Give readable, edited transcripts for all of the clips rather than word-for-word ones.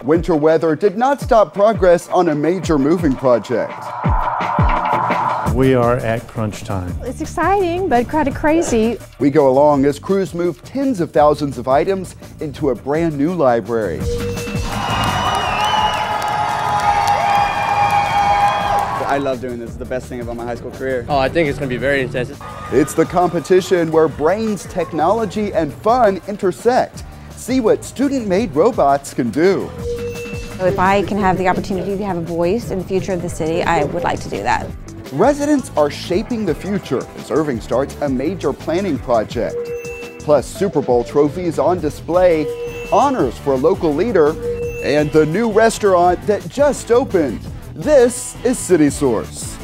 Winter weather did not stop progress on a major moving project. We are at crunch time. It's exciting, but kind of crazy. We go along as crews move tens of thousands of items into a brand new library. I love doing this. It's the best thing about my high school career. Oh, I think it's going to be very intense. It's the competition where brains, technology, and fun intersect. See what student-made robots can do. If I can have the opportunity to have a voice in the future of the city, I would like to do that. Residents are shaping the future as Irving starts a major planning project. Plus Super Bowl trophies on display, honors for a local leader, and the new restaurant that just opened. This is City Source.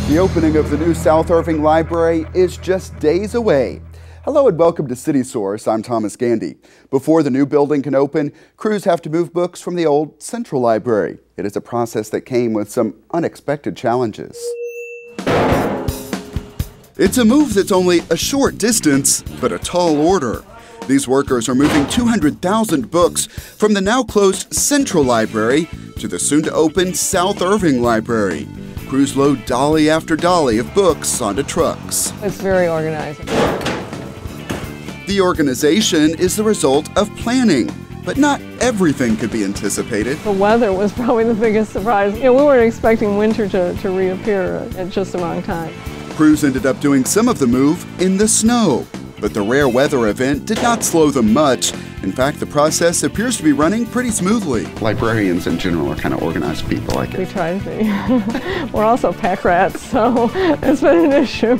The opening of the new South Irving Library is just days away. Hello and welcome to City Source. I'm Thomas Gandy. Before the new building can open, crews have to move books from the old Central Library. It is a process that came with some unexpected challenges. It's a move that's only a short distance, but a tall order. These workers are moving 200,000 books from the now closed Central Library to the soon-to-open South Irving Library. Crews load dolly after dolly of books onto trucks. It's very organized. The organization is the result of planning, but not everything could be anticipated. The weather was probably the biggest surprise. We weren't expecting winter to reappear at just the wrong time. Crews ended up doing some of the move in the snow, but the rare weather event did not slow them much. In fact, the process appears to be running pretty smoothly. Librarians in general are kind of organized people, I guess. We try to be. We're also pack rats, so it's been an issue.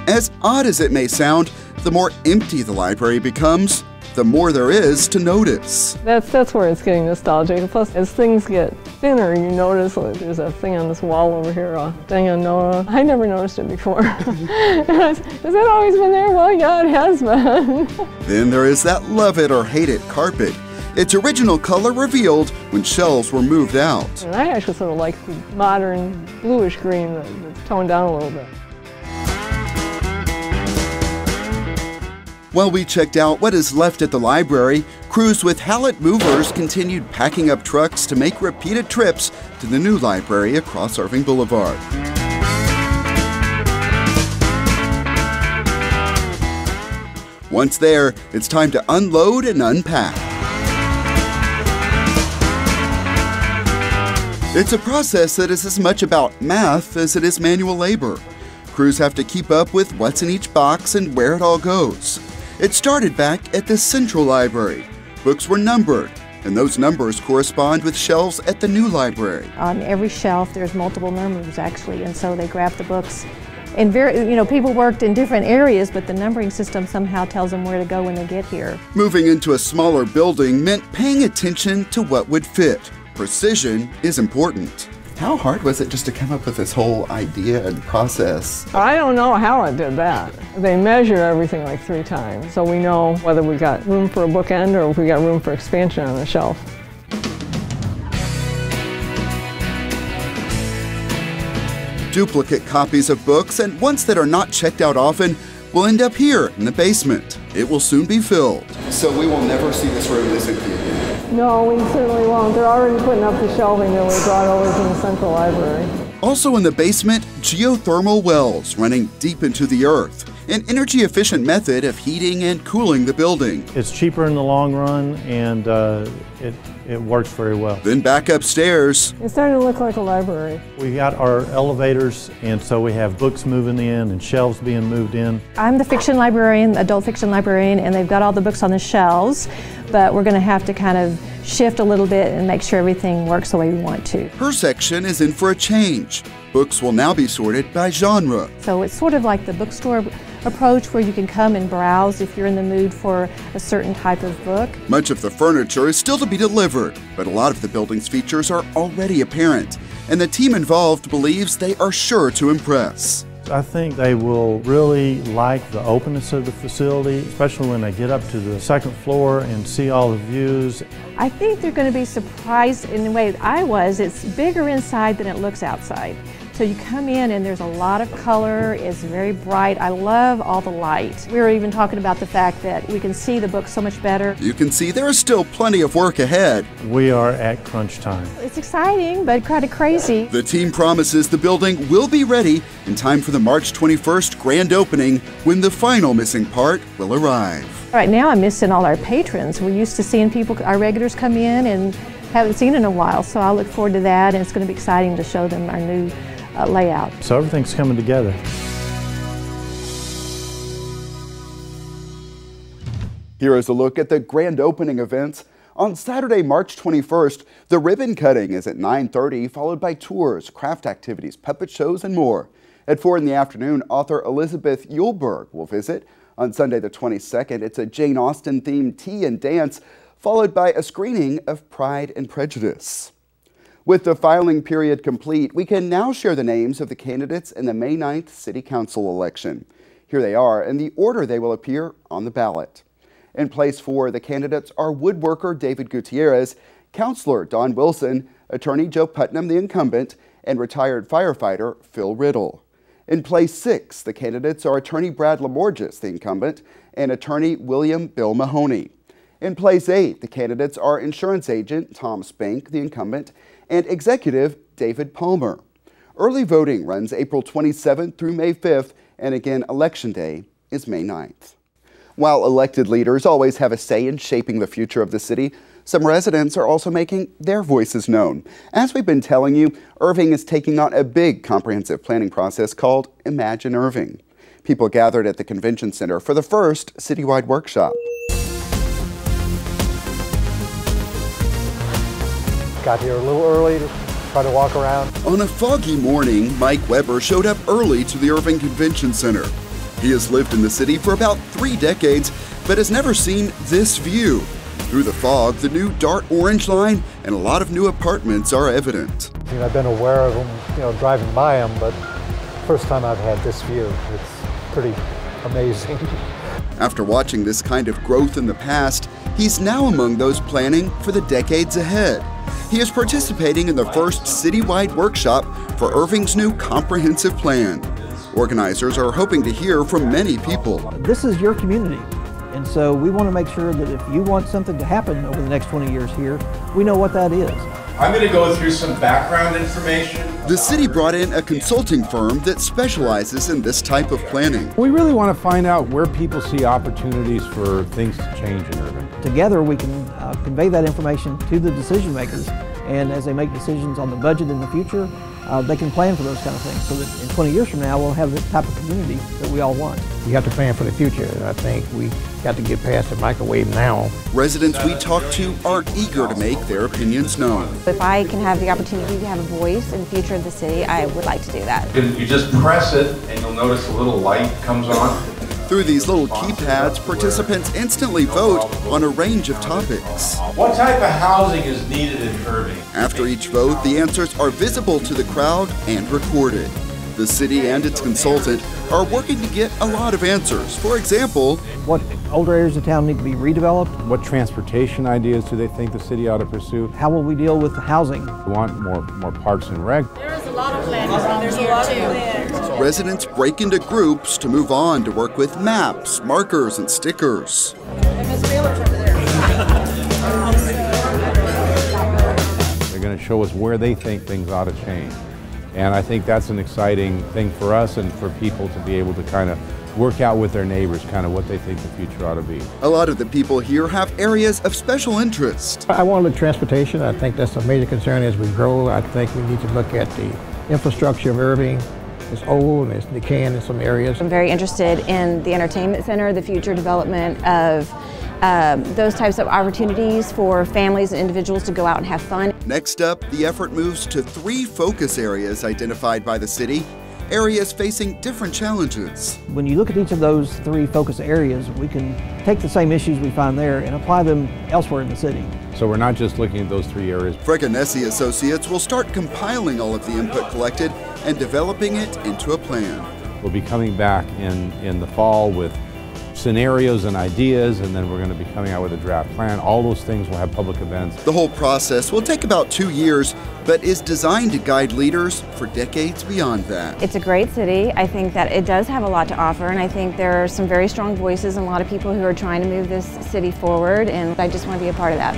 As odd as it may sound, the more empty the library becomes, the more there is to notice. That's where it's getting nostalgic. Plus, as things get thinner, you notice like, there's a thing on this wall over here, a thing on Noah. I never noticed it before. Has that always been there? Well, yeah, it has been. Then there is that love it or hate it carpet. Its original color revealed when shelves were moved out. And I actually sort of like the modern bluish green that's toned down a little bit. While we checked out what is left at the library, crews with Hallett movers continued packing up trucks to make repeated trips to the new library across Irving Boulevard. Once there, it's time to unload and unpack. It's a process that is as much about math as it is manual labor. Crews have to keep up with what's in each box and where it all goes. It started back at the Central Library. Books were numbered, and those numbers correspond with shelves at the new library. On every shelf, there's multiple numbers actually, and so they grab the books. And people worked in different areas, but the numbering system somehow tells them where to go when they get here. Moving into a smaller building meant paying attention to what would fit. Precision is important. How hard was it just to come up with this whole idea and process? I don't know how I did that. They measure everything like 3 times, so we know whether we got room for a bookend or if we got room for expansion on the shelf. Duplicate copies of books and ones that are not checked out often will end up here in the basement. It will soon be filled. So we will never see this room this empty again. No, we certainly won't. They're already putting up the shelving that we brought over from the Central Library. Also in the basement, geothermal wells running deep into the earth, an energy-efficient method of heating and cooling the building. It's cheaper in the long run, and it works very well. Then back upstairs. It's starting to look like a library. We got our elevators, and so we have books moving in and shelves being moved in. I'm the fiction librarian, adult fiction librarian, and they've got all the books on the shelves, but we're going to have to kind of shift a little bit and make sure everything works the way we want to. Her section is in for a change. Books will now be sorted by genre. So it's sort of like the bookstore approach where you can come and browse if you're in the mood for a certain type of book. Much of the furniture is still to be delivered, but a lot of the building's features are already apparent, and the team involved believes they are sure to impress. I think they will really like the openness of the facility, especially when they get up to the second floor and see all the views. I think they're going to be surprised in the way that I was. It's bigger inside than it looks outside. So you come in and there's a lot of color, it's very bright. I love all the light. We were even talking about the fact that we can see the book so much better. You can see there is still plenty of work ahead. We are at crunch time. It's exciting, but kind of crazy. The team promises the building will be ready in time for the March 21st grand opening, when the final missing part will arrive. Right now I'm missing all our patrons. We're used to seeing people, our regulars come in and haven't seen in a while, so I look forward to that, and it's going to be exciting to show them our new layout. So everything's coming together. Here is a look at the grand opening events. On Saturday, March 21st, the ribbon cutting is at 9:30, followed by tours, craft activities, puppet shows, and more. At 4 in the afternoon, author Elizabeth Yulberg will visit. On Sunday the 22nd, it's a Jane Austen-themed tea and dance, followed by a screening of Pride and Prejudice. With the filing period complete, we can now share the names of the candidates in the May 9th City Council election. Here they are in the order they will appear on the ballot. In place 4, the candidates are woodworker David Gutierrez, Councilor Don Wilson, Attorney Joe Putnam, the incumbent, and retired firefighter Phil Riddle. In place 6, the candidates are Attorney Brad Lamorges, the incumbent, and Attorney William Bill Mahoney. In place 8, the candidates are insurance agent Tom Spank, the incumbent, and executive David Palmer. Early voting runs April 27th through May 5th, and again, Election Day is May 9th. While elected leaders always have a say in shaping the future of the city, some residents are also making their voices known. As we've been telling you, Irving is taking on a big comprehensive planning process called Imagine Irving. People gathered at the Convention Center for the first citywide workshop. Got here a little early to try to walk around. On a foggy morning, Mike Weber showed up early to the Irving Convention Center. He has lived in the city for about 3 decades, but has never seen this view. Through the fog, the new dark orange line and a lot of new apartments are evident. I've been aware of them, driving by them, but first time I've had this view. It's pretty amazing. After watching this kind of growth in the past, he's now among those planning for the decades ahead. He is participating in the first citywide workshop for Irving's new comprehensive plan. Organizers are hoping to hear from many people. This is your community, and so we want to make sure that if you want something to happen over the next 20 years here, we know what that is. I'm going to go through some background information. The city brought in a consulting firm that specializes in this type of planning. We really want to find out where people see opportunities for things to change in Irving. Together we can convey that information to the decision makers, and as they make decisions on the budget in the future, they can plan for those kind of things so that in 20 years from now we'll have the type of community that we all want. You have to plan for the future, and I think we got to get past the microwave now. Residents we talked to are eager to make their opinions known. If I can have the opportunity to have a voice in the future of the city, I would like to do that. You just press it and you'll notice a little light comes on. Through these little keypads, participants instantly vote on a range of topics. What type of housing is needed in Irving? After each vote, the answers are visible to the crowd and recorded. The city and its consultant are working to get a lot of answers. For example, what older areas of town need to be redeveloped? What transportation ideas do they think the city ought to pursue? How will we deal with the housing? We want more parks and rec. There is a lot of land around here too. Residents break into groups to move on to work with maps, markers, and stickers. They're going to show us where they think things ought to change. And I think that's an exciting thing for us and for people to be able to kind of work out with their neighbors kind of what they think the future ought to be. A lot of the people here have areas of special interest. I want to look at transportation. I think that's a major concern as we grow. I think we need to look at the infrastructure of Irving. It's old and it's decaying in some areas. I'm very interested in the entertainment center, the future development of those types of opportunities for families and individuals to go out and have fun. Next up, the effort moves to 3 focus areas identified by the city, areas facing different challenges. When you look at each of those 3 focus areas, we can take the same issues we find there and apply them elsewhere in the city. So we're not just looking at those 3 areas. Fregonesi Associates will start compiling all of the input collected and developing it into a plan. We'll be coming back in the fall with scenarios and ideas, and then we're going to be coming out with a draft plan. All those things will have public events. The whole process will take about 2 years, but is designed to guide leaders for decades beyond that. It's a great city. I think that it does have a lot to offer, and I think there are some very strong voices and a lot of people who are trying to move this city forward, and I just want to be a part of that.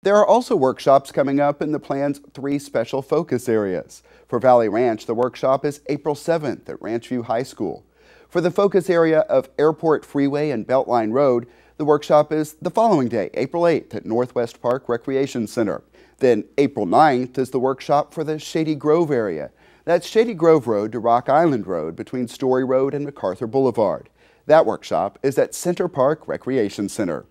There are also workshops coming up in the plan's 3 special focus areas. For Valley Ranch, the workshop is April 7th at Ranchview High School. For the focus area of Airport Freeway and Beltline Road, the workshop is the following day, April 8th at Northwest Park Recreation Center. Then April 9th is the workshop for the Shady Grove area. That's Shady Grove Road to Rock Island Road between Story Road and MacArthur Boulevard. That workshop is at Center Park Recreation Center.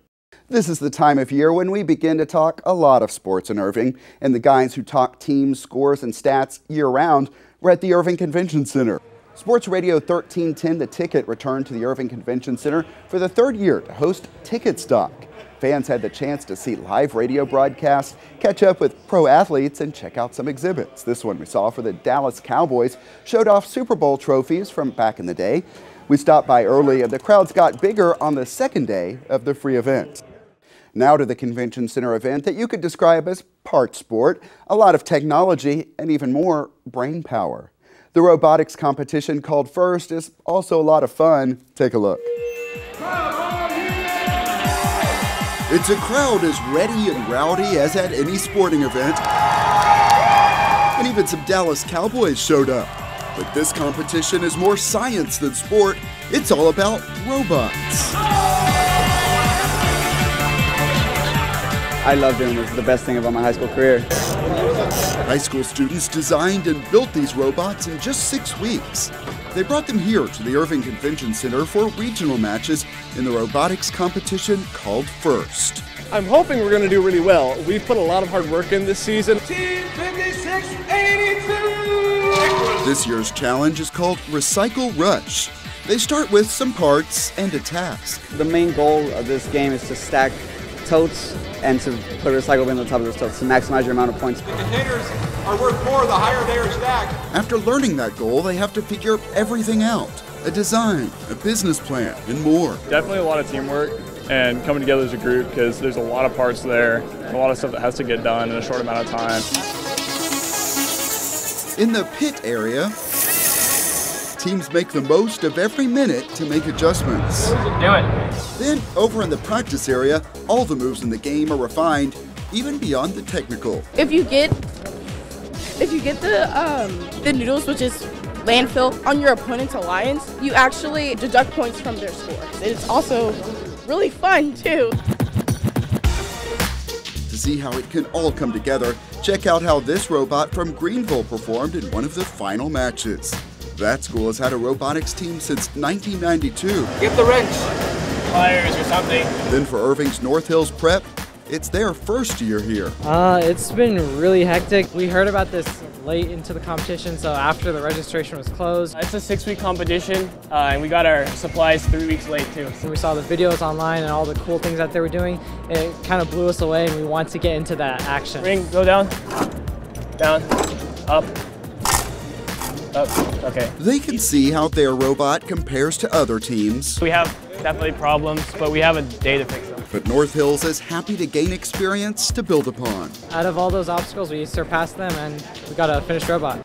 This is the time of year when we begin to talk a lot of sports in Irving, and the guys who talk teams, scores, and stats year-round were at the Irving Convention Center. Sports Radio 1310 The Ticket returned to the Irving Convention Center for the 3rd year to host Ticket Stock. Fans had the chance to see live radio broadcasts, catch up with pro athletes, and check out some exhibits. This one we saw for the Dallas Cowboys showed off Super Bowl trophies from back in the day. We stopped by early and the crowds got bigger on the 2nd day of the free event. Now to the Convention Center event that you could describe as part sport, a lot of technology, and even more brain power. The robotics competition called First is also a lot of fun. Take a look. It's a crowd as ready and rowdy as at any sporting event. And even some Dallas Cowboys showed up. But this competition is more science than sport. It's all about robots. I love doing this. It's the best thing about my high school career. High school students designed and built these robots in just 6 weeks. They brought them here to the Irving Convention Center for regional matches in the robotics competition called First. I'm hoping we're going to do really well. We've put a lot of hard work in this season. Team 5682! This year's challenge is called Recycle Rush. They start with some parts and a task. The main goal of this game is to stack totes and to put a recycle bin on the top of those totes to maximize your amount of points. The containers are worth more the higher they are stacked. After learning that goal, they have to figure everything out. A design, a business plan, and more. Definitely a lot of teamwork and coming together as a group because there's a lot of parts there, a lot of stuff that has to get done in a short amount of time. In the pit area, teams make the most of every minute to make adjustmds. Do it. Then, over in the practice area, all the moves in the game are refined, even beyond the technical. If you get the noodles, which is landfill, on your opponent's alliance, you actually deduct points from their score. It's also really fun, too. To see how it can all come together, check out how this robot from Greenville performed in one of the final matches. That school has had a robotics team since 1992. Get the wrench. Pliers or something. Then for Irving's North Hills Prep, it's their first year here. It's been really hectic. We heard about this late into the competition, so after the registration was closed. It's a 6-week competition, and we got our supplies 3 weeks late too. So we saw the videos online and all the cool things that they were doing. It kind of blew us away, and we wanted to get into that action. Ring, go down, down, up. Okay. They can see how their robot compares to other teams. We have definitely problems, but we have a day to fix them. But North Hills is happy to gain experience to build upon. Out of all those obstacles, we surpassed them and we got a finished robot.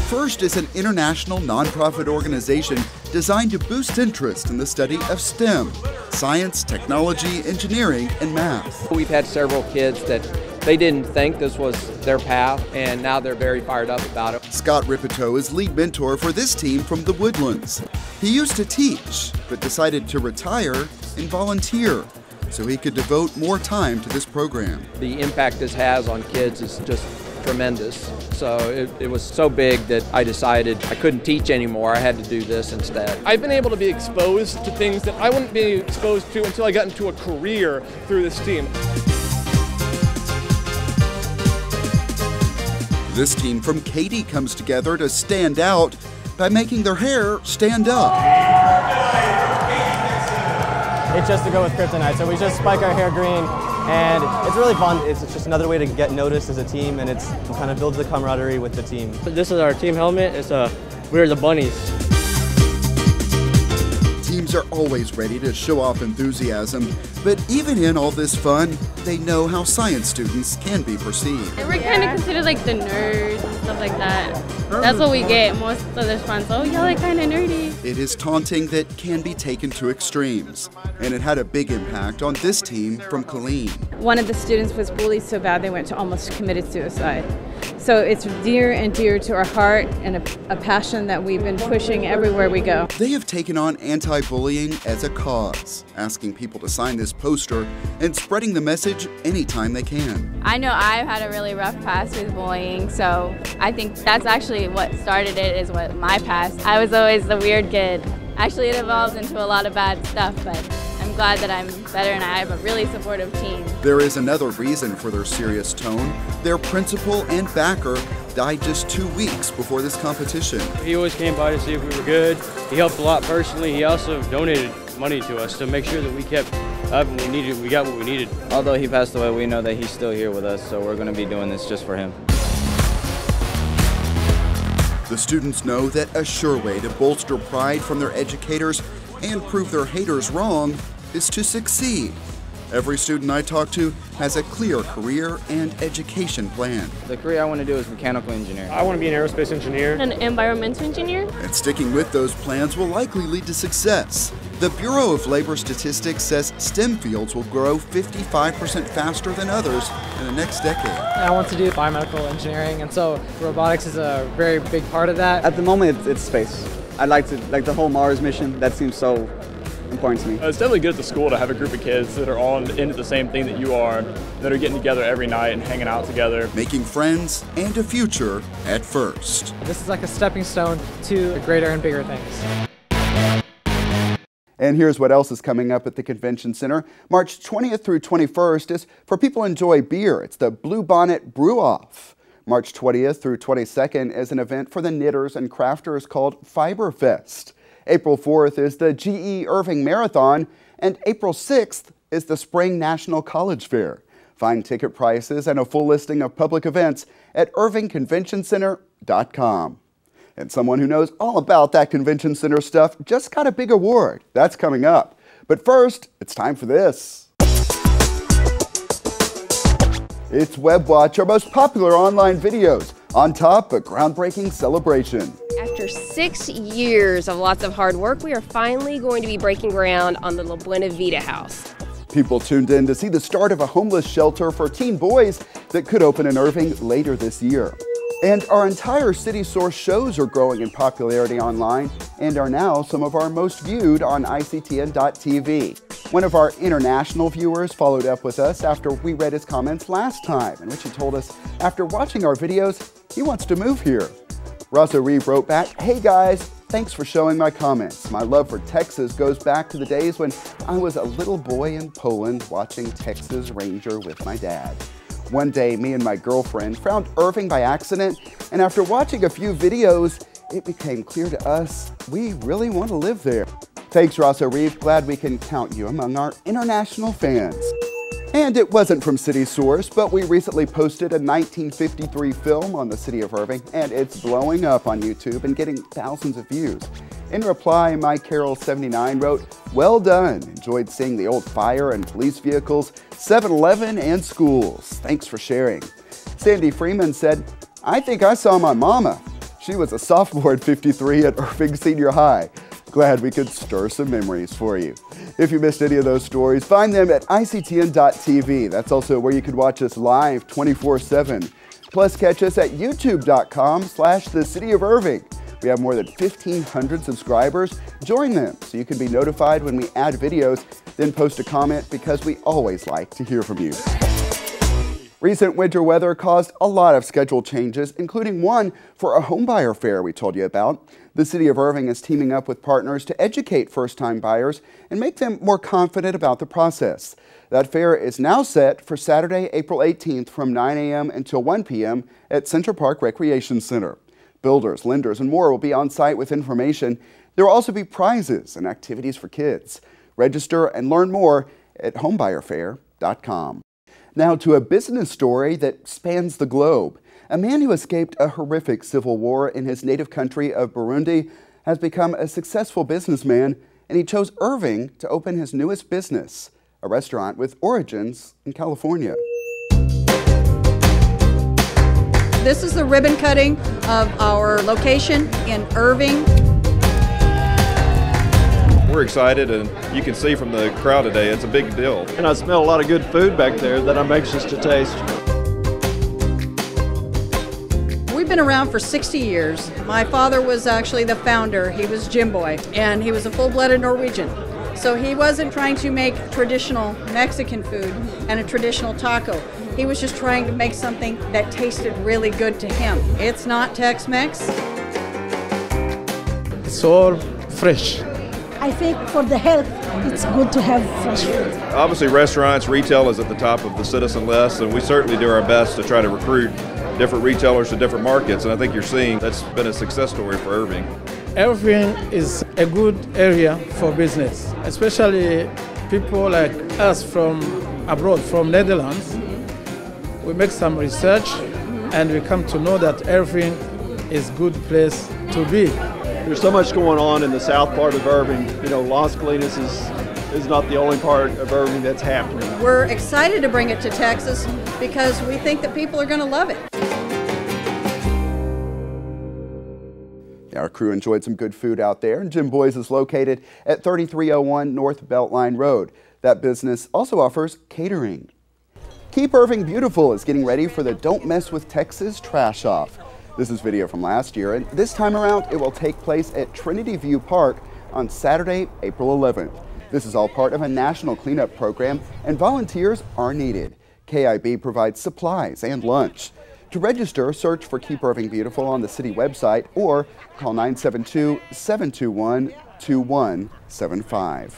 First is an international nonprofit organization designed to boost interest in the study of STEM, science, technology, engineering, and math. We've had several kids that they didn't think this was their path, and now they're very fired up about it. Scott Ripito is lead mentor for this team from the Woodlands. He used to teach, but decided to retire and volunteer so he could devote more time to this program. The impact this has on kids is just tremendous. So it was so big that I decided I couldn't teach anymore. I had to do this instead. I've been able to be exposed to things that I wouldn't be exposed to until I got into a career through this team. This team from Katy comes together to stand out by making their hair stand up. It's just to go with kryptonite, so we just spike our hair green, and it's really fun. It's just another way to get noticed as a team, and it kind of builds the camaraderie with the team. This is our team helmet. We're the bunnies. teams are always ready to show off enthusiasm, but even in all this fun, they know how science students can be perceived. And we're kind of considered like the nerds and stuff like that. That's what we get most of the fun. So y'all are kind of nerdy. It is taunting that can be taken to extremes, and it had a big impact on this team from Killeen. One of the students was bullied so bad they went to almost committed suicide. So it's dear and dear to our heart and a passion that we've been pushing everywhere we go. They have taken on anti-bullying as a cause, asking people to sign this poster and spreading the message anytime they can. I know I've had a really rough past with bullying, so I think that's actually what started it, is what my past. I was always the weird kid. Actually, it evolves into a lot of bad stuff, but I'm glad that I'm better and I have a really supportive team. There is another reason for their serious tone. Their principal and backer died just 2 weeks before this competition. He always came by to see if we were good. He helped a lot personally. He also donated money to us to make sure that we kept up and we got what we needed. Although he passed away, we know that he's still here with us, so we're going to be doing this just for him. The students know that a sure way to bolster pride from their educators and prove their haters wrong is to succeed. Every student I talk to has a clear career and education plan. The career I want to do is mechanical engineer. I want to be an aerospace engineer. An environmental engineer. And sticking with those plans will likely lead to success. The Bureau of Labor Statistics says STEM fields will grow 55% faster than others in the next decade. I want to do biomedical engineering, and so robotics is a very big part of that. At the moment, it's space. I'd like the whole Mars mission. That seems so important to me. It's definitely good at the school to have a group of kids that are all into the same thing that you are, that are getting together every night and hanging out together. Making friends and a future at first. This is like a stepping stone to greater and bigger things. And here's what else is coming up at the Convention Center. March 20th through 21st is for people who enjoy beer. It's the Blue Bonnet Brew Off. March 20th through 22nd is an event for the knitters and crafters called Fiber Fest. April 4th is the GE Irving Marathon, and April 6th is the Spring National College Fair. Find ticket prices and a full listing of public events at irvingconventioncenter.com. And someone who knows all about that convention center stuff just got a big award. That's coming up. But first, it's time for this. It's WebWatch, our most popular online videos, on top a groundbreaking celebration. After 6 years of lots of hard work, we are finally going to be breaking ground on the La Buena Vida house. People tuned in to see the start of a homeless shelter for teen boys that could open in Irving later this year. And our entire City Source shows are growing in popularity online and are now some of our most viewed on ICTN.tv. One of our international viewers followed up with us after we read his comments last time, in which he told us after watching our videos, he wants to move here. Russell Reeve wrote back, "Hey guys, thanks for showing my comments. My love for Texas goes back to the days when I was a little boy in Poland watching Texas Ranger with my dad. One day, me and my girlfriend found Irving by accident, and after watching a few videos, it became clear to us we really want to live there." Thanks, Rosso Reeve. Glad we can count you among our international fans. And it wasn't from City Source, but we recently posted a 1953 film on the city of Irving, and it's blowing up on YouTube and getting thousands of views. In reply, Mike Carroll 79 wrote, "Well done. Enjoyed seeing the old fire and police vehicles, 7-Eleven and schools. Thanks for sharing." Sandy Freeman said, "I think I saw my mama. She was a sophomore at 53 at Irving Senior High. Glad we could stir some memories for you." If you missed any of those stories, find them at ICTN.tv. That's also where you can watch us live 24/7. Plus, catch us at youtube.com/The City of Irving. We have more than 1,500 subscribers. Join them so you can be notified when we add videos, then post a comment because we always like to hear from you. Recent winter weather caused a lot of schedule changes, including one for a homebuyer fair we told you about. The City of Irving is teaming up with partners to educate first-time buyers and make them more confident about the process. That fair is now set for Saturday, April 18th from 9 a.m. until 1 p.m. at Central Park Recreation Center. Builders, lenders, and more will be on site with information. There will also be prizes and activities for kids. Register and learn more at homebuyerfair.com. Now to a business story that spans the globe. A man who escaped a horrific civil war in his native country of Burundi has become a successful businessman and he chose Irving to open his newest business, a restaurant with origins in California. This is the ribbon cutting of our location in Irving. We're excited, and you can see from the crowd today, it's a big deal. And I smell a lot of good food back there that I'm anxious to taste. We've been around for 60 years. My father was actually the founder. He was Jim Boy, and he was a full-blooded Norwegian. So he wasn't trying to make traditional Mexican food and a traditional taco. He was just trying to make something that tasted really good to him. It's not Tex-Mex. It's all fresh. I think for the health, it's good to have fresh food. Obviously, restaurants, retail is at the top of the citizen list, and we certainly do our best to try to recruit different retailers to different markets, and I think you're seeing that's been a success story for Irving. Irving is a good area for business, especially people like us from abroad, from Netherlands. We make some research and we come to know that Irving is a good place to be. There's so much going on in the south part of Irving. You know, Las Colinas is not the only part of Irving that's happening. We're excited to bring it to Texas because we think that people are going to love it. Our crew enjoyed some good food out there, and Jim Boy's is located at 3301 North Beltline Road. That business also offers catering. Keep Irving Beautiful is getting ready for the Don't Mess with Texas Trash Off. This is video from last year, and this time around it will take place at Trinity View Park on Saturday, April 11th. This is all part of a national cleanup program, and volunteers are needed. KIB provides supplies and lunch. To register, search for Keep Irving Beautiful on the city website or call 972-721-2175.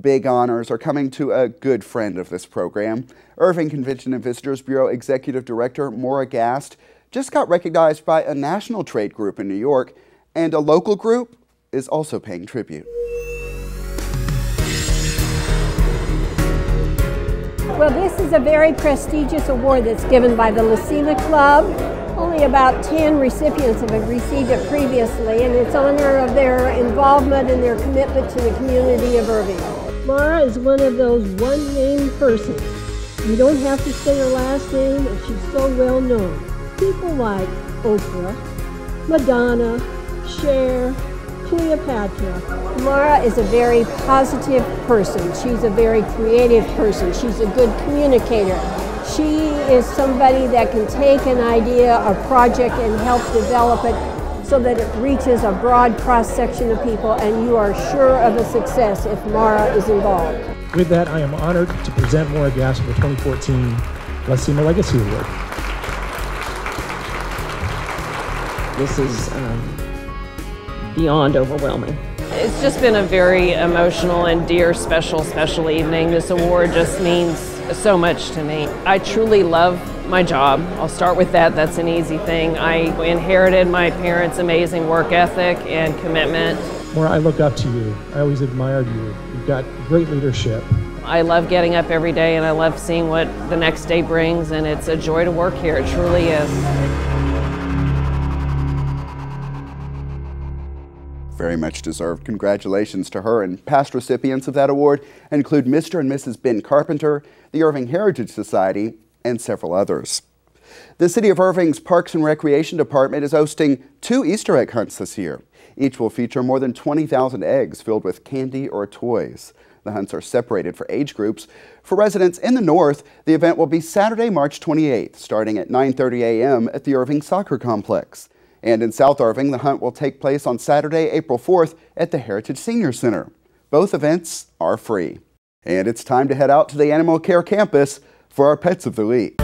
Big honors are coming to a good friend of this program. Irving Convention and Visitors Bureau Executive Director Maura Gast just got recognized by a national trade group in New York, and a local group is also paying tribute. Well, this is a very prestigious award that's given by the Lucina Club. Only about 10 recipients have received it previously, and it's in honor of their involvement and their commitment to the community of Irving. Laura is one of those one-name persons. You don't have to say her last name, and she's so well known. People like Oprah, Madonna, Cher, Cleopatra. Laura is a very positive person. She's a very creative person. She's a good communicator. She is somebody that can take an idea, a project, and help develop it so that it reaches a broad cross-section of people, and you are sure of a success if Mara is involved. With that, I am honored to present Maura Gast with the 2014 Lucina Legacy Award. This is beyond overwhelming. It's just been a very emotional and dear, special evening. This award just means so much to me. I truly love my job. I'll start with that. That's an easy thing. I inherited my parents' amazing work ethic and commitment. Maura, I look up to you. I always admired you. You've got great leadership. I love getting up every day, and I love seeing what the next day brings, and it's a joy to work here. It truly is. Very much deserved. Congratulations to her, and past recipients of that award include Mr. and Mrs. Ben Carpenter, the Irving Heritage Society, and several others. The City of Irving's Parks and Recreation Department is hosting 2 Easter egg hunts this year. Each will feature more than 20,000 eggs filled with candy or toys. The hunts are separated for age groups. For residents in the north, the event will be Saturday, March 28th, starting at 9:30 a.m. at the Irving Soccer Complex. And in South Irving, the hunt will take place on Saturday, April 4th at the Heritage Senior Center. Both events are free. And it's time to head out to the Animal Care Campus for our Pets of the Week.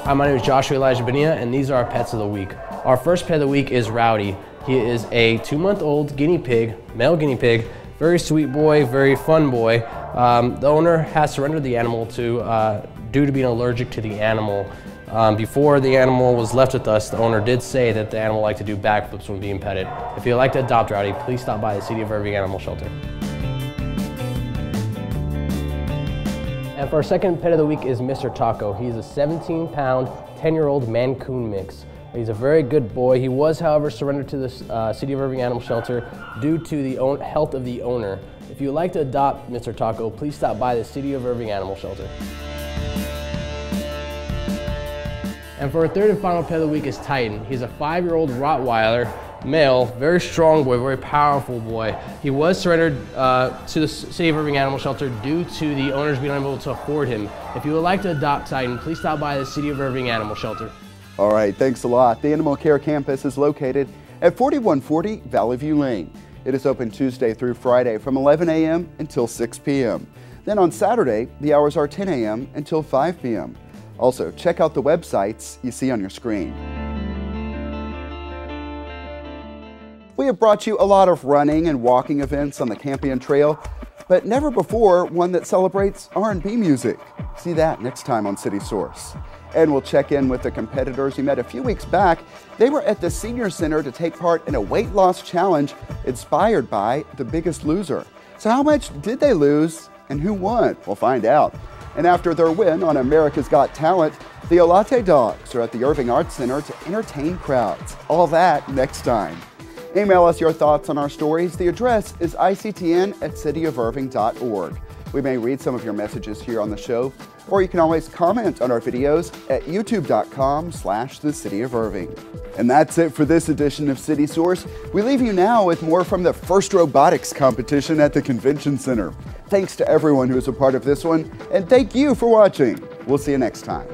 Hi, my name is Joshua Elijah Bonilla, and these are our Pets of the Week. Our first Pet of the Week is Rowdy. He is a 2-month-old guinea pig, male guinea pig, very sweet boy, very fun boy. The owner has surrendered the animal due to being allergic to the animal. Before the animal was left with us, the owner did say that the animal liked to do backflips when being petted. If you'd like to adopt Rowdy, please stop by the City of Irving Animal Shelter. And for our second Pet of the Week is Mr. Taco. He's a 17-pound, 10-year-old Mancoon mix. He's a very good boy. He was, however, surrendered to the City of Irving Animal Shelter due to the health of the owner. If you would like to adopt Mr. Taco, please stop by the City of Irving Animal Shelter. And for our third and final pet of the week is Titan. He's a 5-year-old Rottweiler, male, very strong boy, very powerful boy. He was surrendered to the City of Irving Animal Shelter due to the owners being unable to afford him. If you would like to adopt Titan, please stop by the City of Irving Animal Shelter. All right, thanks a lot. The Animal Care Campus is located at 4140 Valley View Lane. It is open Tuesday through Friday from 11 a.m. until 6 p.m. Then on Saturday, the hours are 10 a.m. until 5 p.m. Also, check out the websites you see on your screen. We have brought you a lot of running and walking events on the Campion Trail, but never before one that celebrates R&B music. See that next time on City Source. And we'll check in with the competitors we met a few weeks back. They were at the Senior Center to take part in a weight loss challenge inspired by The Biggest Loser. So how much did they lose and who won? We'll find out. And after their win on America's Got Talent, the Olate Dogs are at the Irving Arts Center to entertain crowds. All that next time. Email us your thoughts on our stories. The address is ictn@cityofirving.org. We may read some of your messages here on the show, or you can always comment on our videos at youtube.com/thecityofirving. And that's it for this edition of City Source. We leave you now with more from the first robotics competition at the Convention Center. Thanks to everyone who was a part of this one, and thank you for watching. We'll see you next time.